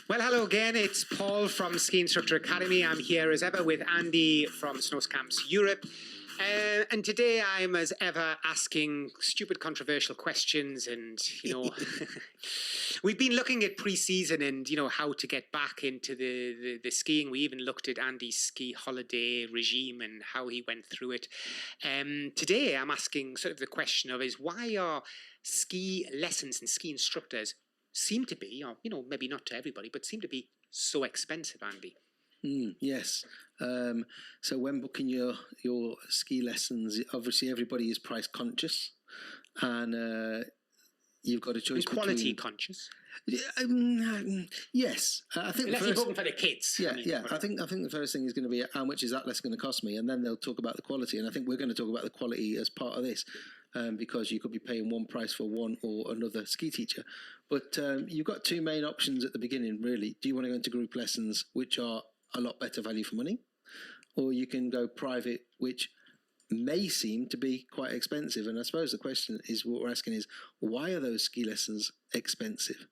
Well, hello again. It's Paul from Ski Instructor Academy. I'm here as ever with Andy from Snow Camps Europe. And today I'm as ever asking stupid controversial questions and, we've been looking at pre-season and, how to get back into the skiing. We even looked at Andy's ski holiday regime and how he went through it. Today I'm asking sort of the question of is why are ski lessons and ski instructors seem to be, or maybe not to everybody, but seem to be so expensive, Andy? Yes. So when booking your ski lessons, obviously everybody is price conscious, and you've got a choice. And quality conscious. Yes, I think unless you're booking for the kids. Yeah. I think the first thing is going to be how much is that lesson going to cost me, and then they'll talk about the quality. And I think we're going to talk about the quality as part of this, because you could be paying one price for one or another ski teacher. But you've got two main options at the beginning, really. Do you want to go into group lessons, which are a lot better value for money, or you can go private, which may seem to be quite expensive? And I suppose the question is, what we're asking is, why are those ski lessons expensive?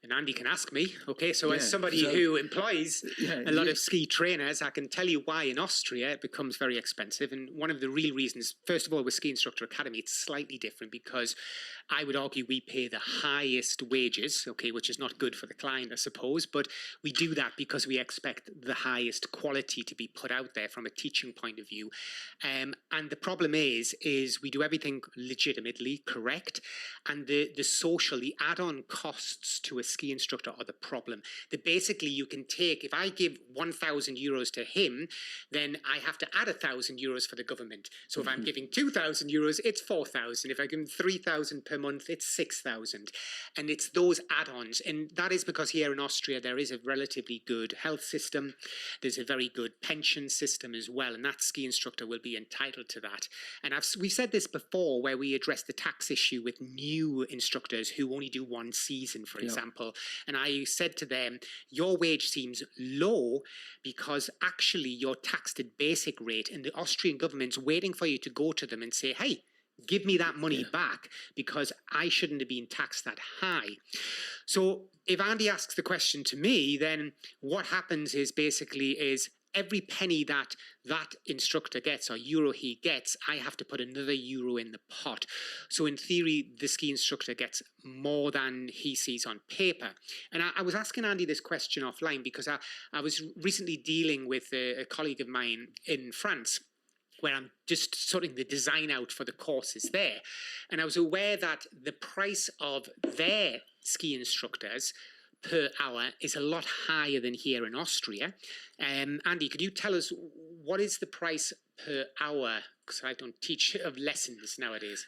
And Andy can ask me, okay, so as somebody who employs a lot of ski trainers, I can tell you why in Austria it becomes very expensive. And one of the real reasons, first of all, with Ski Instructor Academy, it's slightly different because I would argue we pay the highest wages, okay, which is not good for the client, I suppose, but we do that because we expect the highest quality to be put out there from a teaching point of view. And the problem is we do everything legitimately correct, and the add-on costs to a ski instructor are the problem. That basically you can take, if I give 1,000 euros to him, then I have to add 1,000 euros for the government. So if I'm giving 2,000 euros, it's 4,000. If I give him 3,000 per month, it's 6,000. And it's those add-ons. And that is because here in Austria, there is a relatively good health system. There's a very good pension system as well. And that ski instructor will be entitled to that. And we've said this before, where we address the tax issue with new instructors who only do one season, for example. And I said to them, your wage seems low because actually you're taxed at basic rate, and the Austrian government's waiting for you to go to them and say, hey, give me that money back because I shouldn't have been taxed that high. So if Andy asks the question to me, then what happens is basically every penny that instructor gets or euro he gets, I have to put another euro in the pot. So in theory, the ski instructor gets more than he sees on paper. And I was asking Andy this question offline because I was recently dealing with a colleague of mine in France, where I'm just sorting the design out for the courses there. And I was aware that the price of their ski instructors per hour is a lot higher than here in Austria. Andy, could you tell us what is the price per hour? Because I don't teach of lessons nowadays.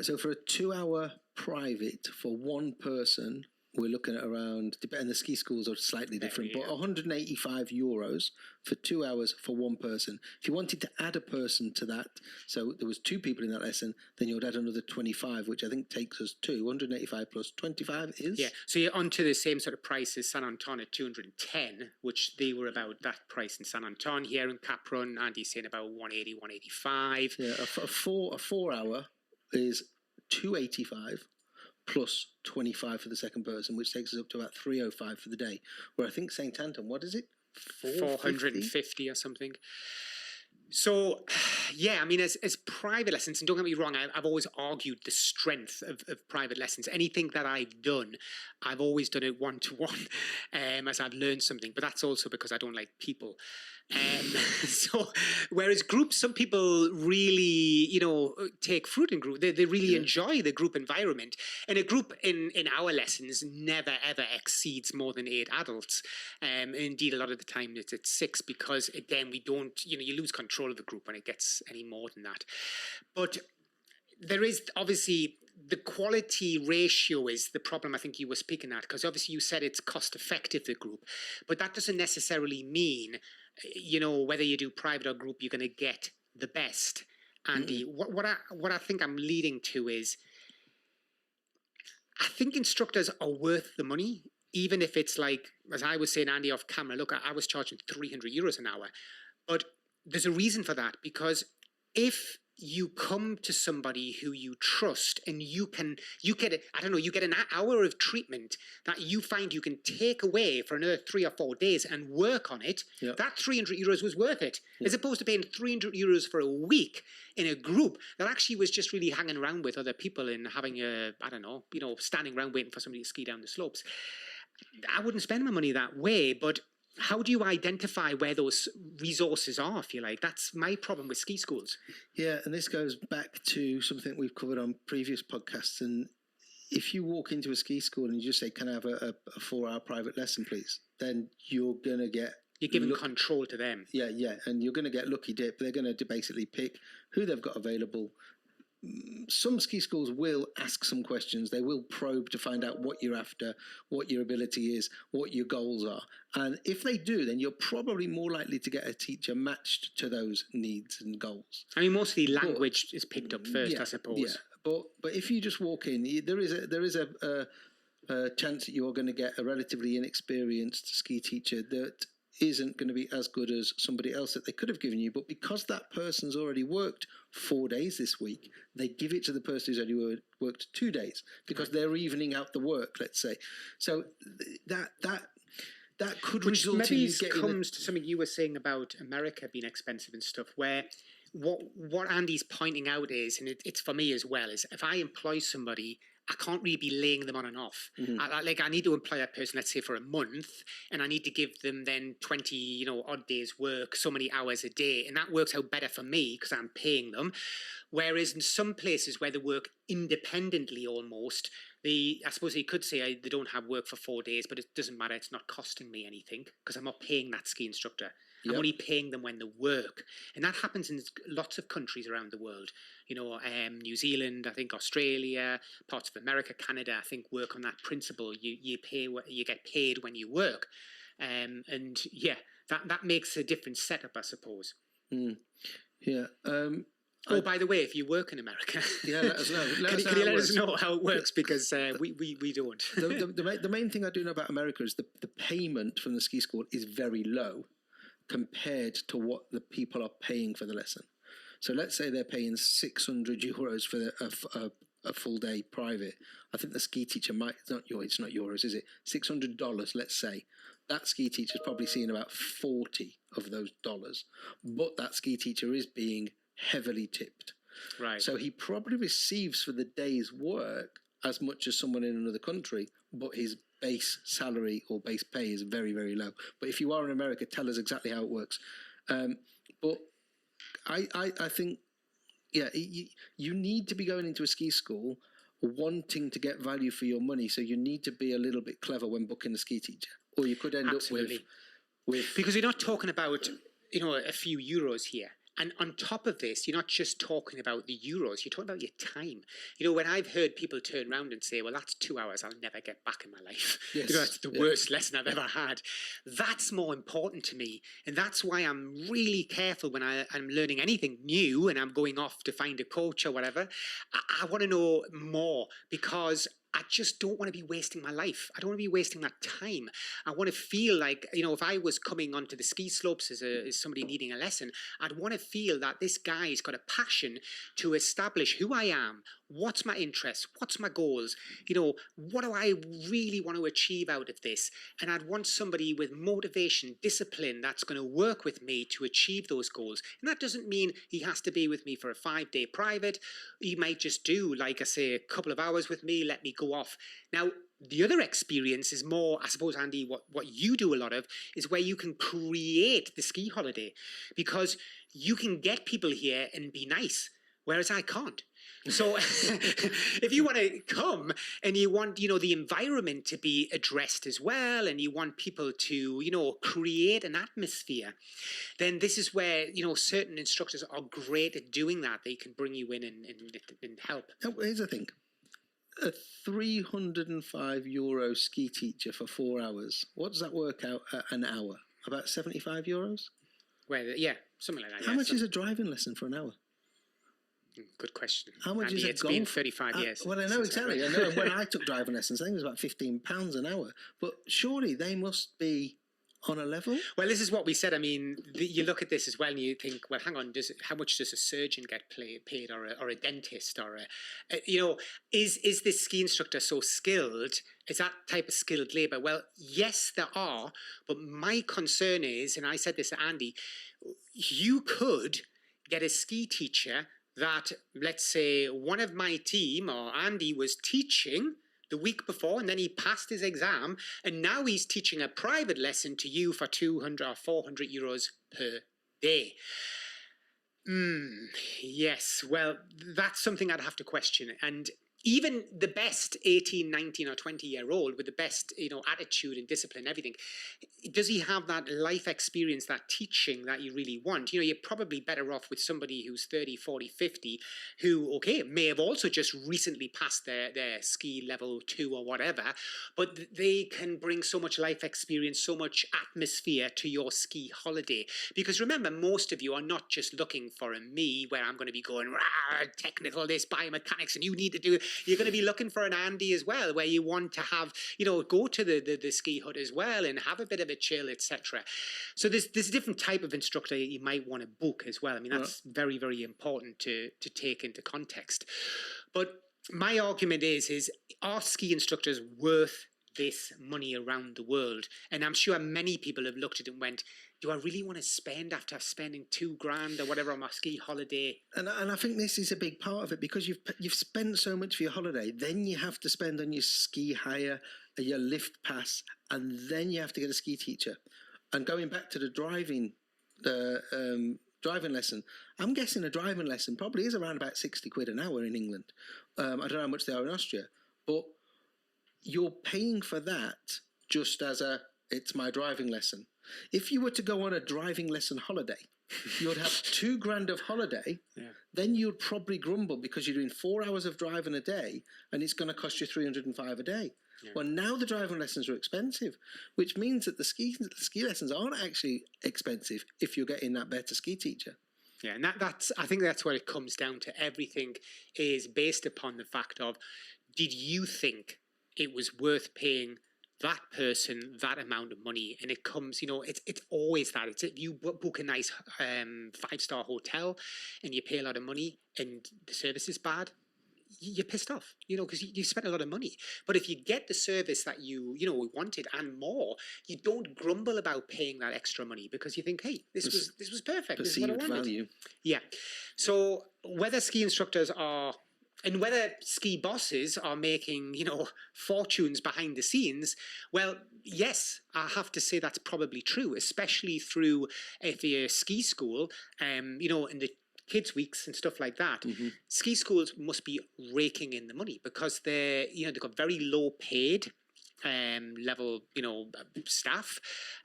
So for a 2-hour private for one person, we're looking at around, and the ski schools are slightly different, but 185 euros for 2 hours for one person. If you wanted to add a person to that, so there was 2 people in that lesson, then you would add another 25, which I think takes us to 185 plus 25 is? Yeah, so you're onto the same sort of price as San Anton at 210, which they were about that price in San Anton. Here in Capron, Andy's saying about 180, 185. Yeah, a 4 hour is 285. plus 25 for the second person, which takes us up to about 305 for the day. Where I think St. Anton, what is it? 450 or something. So, yeah, I mean, as private lessons, and don't get me wrong, I've always argued the strength of private lessons. Anything that I've done, I've always done it one-to-one, as I've learned something. But that's also because I don't like people. So, whereas groups, some people really, take fruit in group. They really enjoy the group environment. And a group in our lessons never, ever exceeds more than 8 adults. Indeed, a lot of the time it's at 6 because, again, we don't, you lose control of the group when it gets any more than that. But there is obviously the quality ratio is the problem I think you were speaking at, because obviously you said it's cost effective, the group, but that doesn't necessarily mean, whether you do private or group, you're going to get the best. Andy, what I think I'm leading to is, I think instructors are worth the money, even if it's like, as I was saying, Andy, off camera, look, I was charging 300 euros an hour, but there's a reason for that, because if you come to somebody who you trust, and you get an hour of treatment that you find you can take away for another 3 or 4 days and work on it. Yep. That €300 was worth it, Yep. as opposed to paying €300 for a week in a group that actually was just really hanging around with other people and having standing around waiting for somebody to ski down the slopes. I wouldn't spend my money that way, but how do you identify where those resources are, if you like? That's my problem with ski schools. Yeah, and this goes back to something we've covered on previous podcasts. And if you walk into a ski school and you just say, can I have a 4-hour private lesson, please? Then you're going to get... You're giving control to them. Yeah, and you're going to get lucky dip. They're going to basically pick who they've got available. Some ski schools will ask some questions. They will probe to find out what you're after, what your ability is, what your goals are. And if they do, then you're probably more likely to get a teacher matched to those needs and goals. I mean, mostly language is picked up first, I suppose. Yeah, but if you just walk in, there is a chance that you are going to get a relatively inexperienced ski teacher that isn't going to be as good as somebody else that they could have given you. But because that person's already worked 4 days this week, they give it to the person who's only worked 2 days because they're evening out the work, let's say. So that could result in you getting... Maybe comes to something you were saying about America being expensive and stuff, where what Andy's pointing out is, and it's for me as well, is if I employ somebody, I can't really be laying them on and off. Mm-hmm. I need to employ that person, let's say, for a month, and I need to give them then 20, odd days work, so many hours a day, and that works out better for me because I'm paying them. Whereas in some places where they work independently almost, I suppose you could say they don't have work for 4 days, but it doesn't matter. It's not costing me anything because I'm not paying that ski instructor. Yep. I'm only paying them when they work. And that happens in lots of countries around the world. New Zealand, I think Australia, parts of America, Canada, I think work on that principle. You get paid when you work. That makes a different setup, I suppose. Mm. Yeah. By the way, if you work in America, let us know. Can you let us know how it works? Because we don't. The main thing I do know about America is the payment from the ski school is very low compared to what the people are paying for the lesson. So let's say they're paying €600 for a full day private. I think the ski teacher it's not euros, is it? $600, let's say. That ski teacher is probably seeing about 40 of those dollars. But that ski teacher is being heavily tipped. Right. So he probably receives for the day's work as much as someone in another country, but his base salary or base pay is very, very low. But if you are in America, tell us exactly how it works. But I think, you need to be going into a ski school wanting to get value for your money. So you need to be a little bit clever when booking a ski teacher, or you could end up with... Because you're not talking about, a few euros here. And on top of this, you're not just talking about the euros, you're talking about your time. When I've heard people turn around and say, well, that's 2 hours I'll never get back in my life. Yes. That's the worst lesson I've ever had. That's more important to me. And that's why I'm really careful when I'm learning anything new and I'm going off to find a coach or whatever. I want to know more because I just don't want to be wasting my life. I don't want to be wasting that time. I want to feel like, if I was coming onto the ski slopes as somebody needing a lesson, I'd want to feel that this guy's got a passion to establish who I am, what's my interests, what's my goals, what do I really want to achieve out of this? And I'd want somebody with motivation, discipline that's going to work with me to achieve those goals. And that doesn't mean he has to be with me for a 5-day private. He might just do, like I say, a couple of hours with me, let me go off. Now, the other experience is more, I suppose, Andy, what you do a lot of is where you can create the ski holiday because you can get people here and be nice, whereas I can't. So if you want to come and you want, the environment to be addressed as well, and you want people to, create an atmosphere, then this is where, certain instructors are great at doing that. They can bring you in and help. Now, here's the thing. A €305 ski teacher for 4 hours. What does that work out at an hour? About €75? Well, something like that. How much is a driving lesson for an hour? Good question. How much is a golf? It's been 35 years. Well, I know exactly. I know when I took driving lessons, I think it was about £15 an hour. But surely they must be on a level? Well, this is what we said. I mean, you look at this as well and you think, well, hang on, how much does a surgeon get paid, or a dentist, or is this ski instructor so skilled? Is that type of skilled labour? Well, yes, there are, but my concern is, and I said this to Andy, you could get a ski teacher that, let's say, one of my team or Andy was teaching the week before, and then he passed his exam, and now he's teaching a private lesson to you for 200 or 400 euros per day. Yes, well, that's something I'd have to question. And even the best 18, 19 or 20-year-old with the best, attitude and discipline, everything, does he have that life experience, that teaching that you really want? You're probably better off with somebody who's 30, 40, 50, who, okay, may have also just recently passed their ski level 2 or whatever, but they can bring so much life experience, so much atmosphere to your ski holiday. Because remember, most of you are not just looking for a me where I'm going to be going, technical this, biomechanics, and you need to do it. You're going to be looking for an Andy as well, where you want to have, go to the ski hut as well and have a bit of a chill, etc. So there's a different type of instructor you might want to book as well. I mean, that's very, very important to take into context. But my argument is are ski instructors worth this money around the world? And I'm sure many people have looked at it and went, do I really want to spend, after spending $2,000 or whatever on my ski holiday? And I think this is a big part of it, because you've spent so much for your holiday, then you have to spend on your ski hire, your lift pass, and then you have to get a ski teacher. And going back to the driving lesson, I'm guessing a driving lesson probably is around about 60 quid an hour in England. I don't know how much they are in Austria, but you're paying for that just as it's my driving lesson. If you were to go on a driving lesson holiday, you'd have $2,000 of holiday. Yeah. Then you'd probably grumble because you're doing 4 hours of driving a day and it's going to cost you 305 a day. Yeah. Well, now the driving lessons are expensive, which means that the ski lessons aren't actually expensive if you're getting that better ski teacher. Yeah, and I think that's where it comes down to. Everything is based upon the fact of, did you think it was worth paying that person that amount of money? And it comes, it's always that. It's you book a nice 5-star hotel and you pay a lot of money and the service is bad, you're pissed off, because you spent a lot of money. But if you get the service that you wanted and more, you don't grumble about paying that extra money, because you think, hey, this was perfect. This is what I wanted. Value. Yeah. So whether ski instructors are, and whether ski bosses are making, fortunes behind the scenes, well, yes, I have to say that's probably true, especially through if you're a ski school, in the kids' weeks and stuff like that. Mm-hmm. Ski schools must be raking in the money, because they've got very low paid level, staff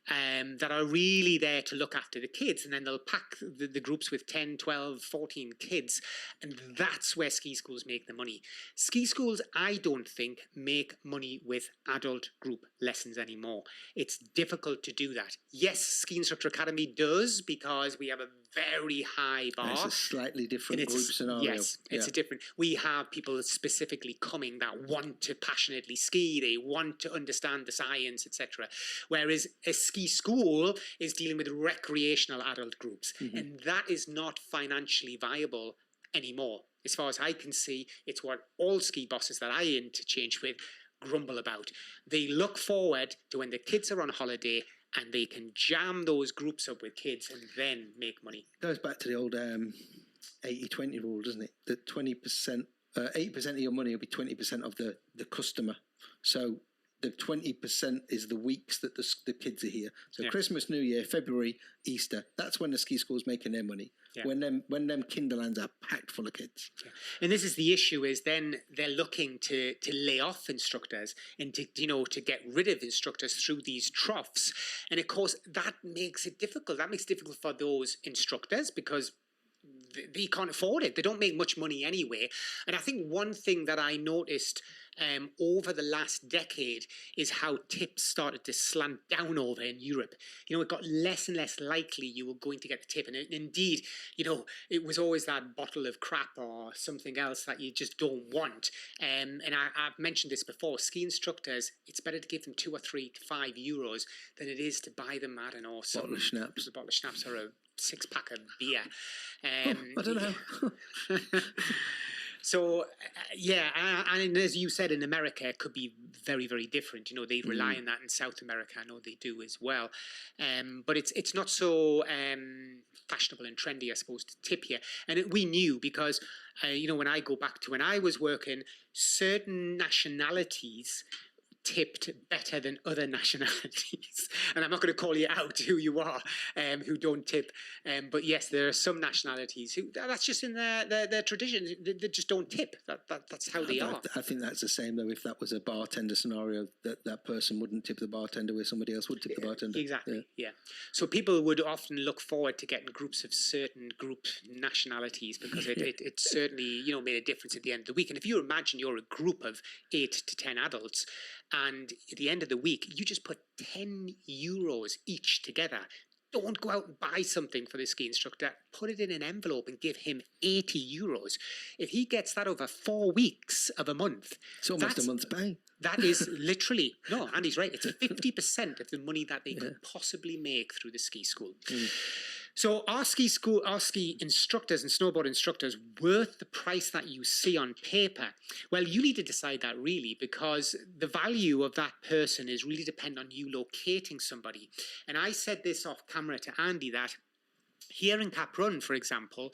that are really there to look after the kids, and then they'll pack the groups with 10, 12, 14 kids, and that's where ski schools make the money. Ski schools, I don't think, make money with adult group lessons anymore. It's difficult to do that. Yes, Ski Instructor Academy does, because we have a very high bar. It's a slightly different group scenario. Yes, it's a different. We have people specifically coming that want to passionately ski, they want to understand the science, etc. Whereas a ski school is dealing with recreational adult groups, and that is not financially viable anymore. As far as I can see, it's what all ski bosses that I interchange with grumble about. They look forward to when the kids are on holiday and they can jam those groups up with kids and then make money. Goes back to the old 80-20 rule, doesn't it? That 20%, 80% of your money will be 20% of the customer. So the 20% is the weeks that the kids are here. So Christmas, New Year, February, Easter, that's when the ski school's making their money. Yeah. When them kinderlands are packed full of kids. Yeah. And this is the issue, is then they're looking to lay off instructors and to get rid of instructors through these troughs. And of course, that makes it difficult. That makes it difficult for those instructors, because they can't afford it. They don't make much money anyway. And I think one thing that I noticed over the last decade is how tips started to slant down over in Europe. You know, it got less and less likely you were going to get the tip. And indeed, you know, it was always that bottle of crap or something else that you just don't want. And I've mentioned this before, ski instructors, it's better to give them 2 or 3 to 5 euros than it is to buy them, I don't know, some bottle of schnapps. A bottle of schnapps or a 6-pack of beer. I don't know. So, yeah, and as you said, in America, it could be very, very different. You know, they rely on that in South America. I know they do as well. But it's not so fashionable and trendy, I suppose, to tip here. And we knew because, you know, when I go back to when I was working, certain nationalities tipped better than other nationalities. And I'm not going to call you out who you are, who don't tip. But yes, there are some nationalities who, that's just in their tradition. They just don't tip. That's how they are. I think that's the same, though, if that was a bartender scenario, that person wouldn't tip the bartender where somebody else would tip the bartender. Exactly, yeah. So people would often look forward to getting groups of certain group nationalities because it certainly, you know, made a difference at the end of the week. And if you imagine you're a group of 8 to 10 adults, and at the end of the week, you just put 10 euros each together. Don't go out and buy something for the ski instructor. Put it in an envelope and give him 80 euros. If he gets that over 4 weeks of a month, it's almost a month's pay. That is literally, no, Andy's right. It's 50% of the money that they could possibly make through the ski school. So are ski instructors and snowboard instructors worth the price that you see on paper? Well, you need to decide that really, because the value of that person is really dependent on you locating somebody. And I said this off camera to Andy that here in Cap Run, for example,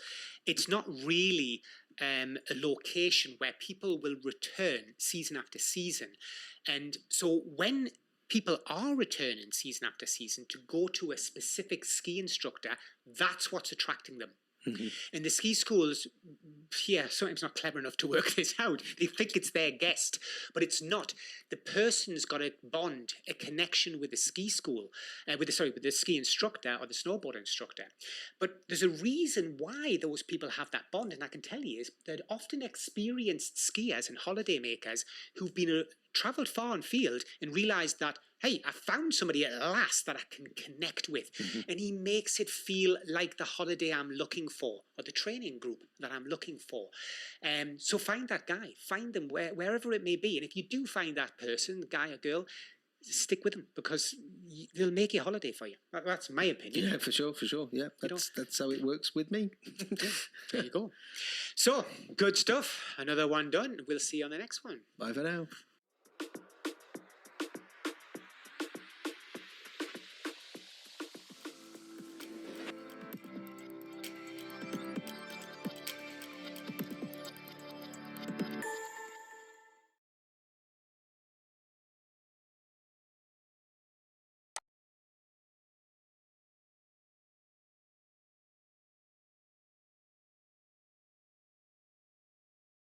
it's not really a location where people will return season after season. And so when people are returning season after season to go to a specific ski instructor, that's what's attracting them. And the ski schools, sometimes not clever enough to work this out. They think it's their guest, but it's not. The person's got a bond, a connection with the ski school, with the ski instructor or the snowboard instructor. But there's a reason why those people have that bond, and I can tell you is they're often experienced skiers and holiday makers who've been travelled far and field and realised that, hey, I found somebody at last that I can connect with. And he makes it feel like the holiday I'm looking for or the training group that I'm looking for. So find that guy, find them wherever it may be. And if you do find that person, guy or girl, stick with them because they'll make a holiday for you. That's my opinion. Yeah, for sure. Yeah, that's how it works with me. There you go. So, good stuff. Another one done. We'll see you on the next one. Bye for now.